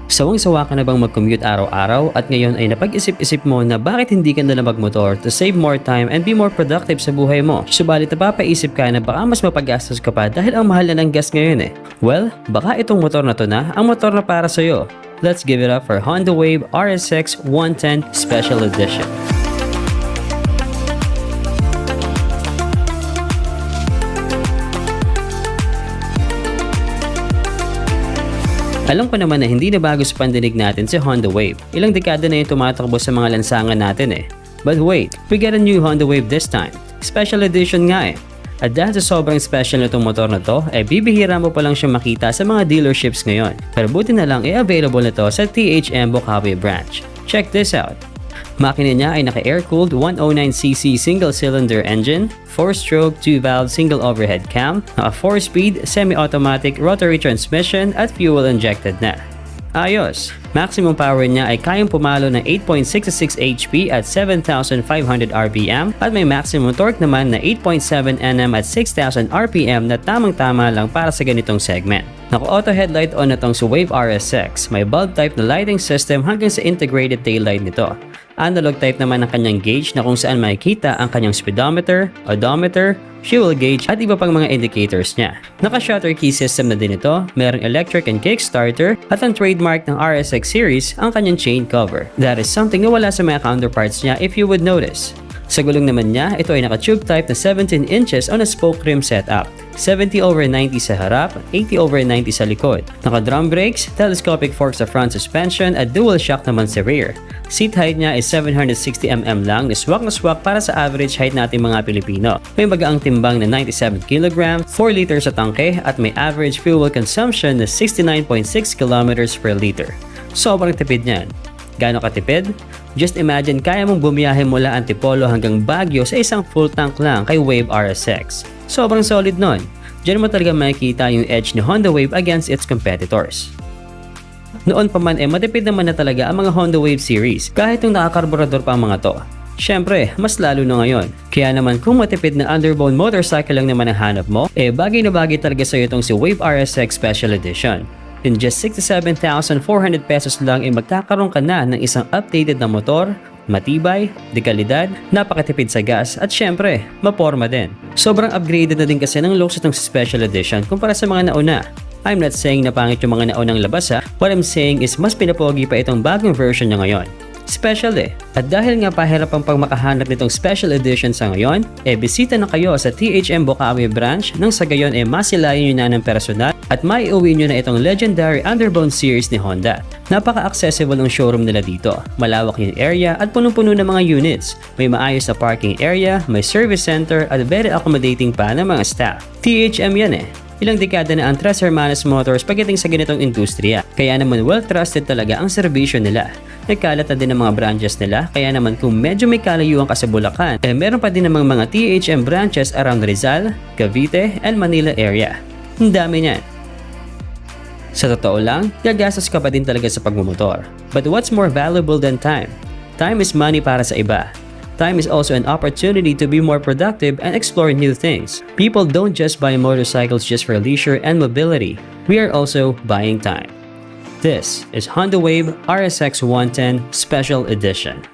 Sawang-sawa ka na bang mag-commute araw-araw at ngayon ay napag-isip-isip mo na bakit hindi ka nalang magmotor to save more time and be more productive sa buhay mo? Subalit napapaisip ka na baka mas mapagastos ka pa dahil ang mahal na ng gas ngayon eh. Well, baka itong motor na to na ang motor na para sa'yo. Let's give it up for Honda Wave RSX 110 Special Edition. Alam ko naman na hindi na bago sa pandinig natin si Honda Wave. Ilang dekada na yung tumatakbo sa mga lansangan natin eh. But wait, we get a new Honda Wave this time. Special edition nga eh. At dahil sa sobrang special na itong motor na to, bibihira mo pa lang siyang makita sa mga dealerships ngayon. Pero buti na lang available na to sa THM Bukawi branch. Check this out. Makina niya ay naka-air-cooled 109cc single-cylinder engine, 4-stroke 2-valve single overhead cam, naka 4-speed semi-automatic rotary transmission at fuel-injected na. Ayos! Maximum power niya ay kayang pumalo ng 8.66 HP at 7,500 RPM at may maximum torque naman na 8.7 Nm at 6,000 RPM na tamang-tama lang para sa ganitong segment. Naka-auto headlight on na tong sa Wave RSX. May bulb type na lighting system hanggang sa integrated taillight nito. Analog type naman ang kanyang gauge na kung saan makikita ang kanyang speedometer, odometer, fuel gauge at iba pang mga indicators niya. Naka-shutter key system na din ito, merong electric and kickstarter at ang trademark ng RSX series ang kanyang chain cover. That is something na wala sa mga counterparts niya if you would notice. Sa gulong naman niya, ito ay naka-tube type na 17 inches on a spoke rim setup. 70/90 sa harap, 80/90 sa likod. Naka-drum brakes, telescopic fork sa front suspension at dual shock naman sa rear. Seat height niya is 760mm lang na swak para sa average height nating mga Pilipino. May magaang timbang na 97 kg, 4 liters sa tangke at may average fuel consumption na 69.6 km per liter. Sobrang tipid niyan. Gaano katipid? Just imagine kaya mong bumiyahe mula Antipolo hanggang Baguio sa isang full tank lang kay Wave RSX. Sobrang solid nun. Diyan mo talaga makikita yung edge ni Honda Wave against its competitors. Noon pa man matipid naman na talaga ang mga Honda Wave series kahit yung nakakarburador pa ang mga to. Siyempre, mas lalo na ngayon. Kaya naman kung matipid na underbone motorcycle lang naman ang hanap mo, bagay na bagay talaga sa'yo itong si Wave RSX Special Edition. In just 67,400 pesos lang magkakaroon ka na ng isang updated na motor, matibay, dekalidad, napakatipid sa gas at syempre, maporma din. Sobrang upgraded na din kasi ng looks itong Special Edition kumpara sa mga nauna. I'm not saying na pangit yung mga naunang labas ha. What I'm saying is mas pinapogi pa itong bagong version niya ngayon. Special eh. At dahil nga pahirap ang pagmakahanap nitong Special Edition sa ngayon, bisita na kayo sa THM Bukawi branch nang sa gayon masilayan nyo na ng personal at maiuwi nyo na itong legendary Underbone series ni Honda. Napaka-accessible ang showroom nila dito. Malawak yung area at punong-puno ng mga units. May maayos na parking area, may service center at very accommodating pa ng mga staff. THM yan eh. Ilang dekada na ang Tres Hermanas Motors pagdating sa ganitong industriya. Kaya naman well-trusted talaga ang serbisyo nila. Nagkalat na din ang mga branches nila, kaya naman kung medyo may kalayuan ka sa Bulacan, meron pa din namang mga THM branches around Rizal, Cavite, and Manila area. Ang dami niyan. Sa totoo lang, gagastos ka pa din talaga sa pagmumotor. But what's more valuable than time? Time is money para sa iba. Time is also an opportunity to be more productive and explore new things. People don't just buy motorcycles just for leisure and mobility. We are also buying time. This is Honda Wave RSX 110 Special Edition.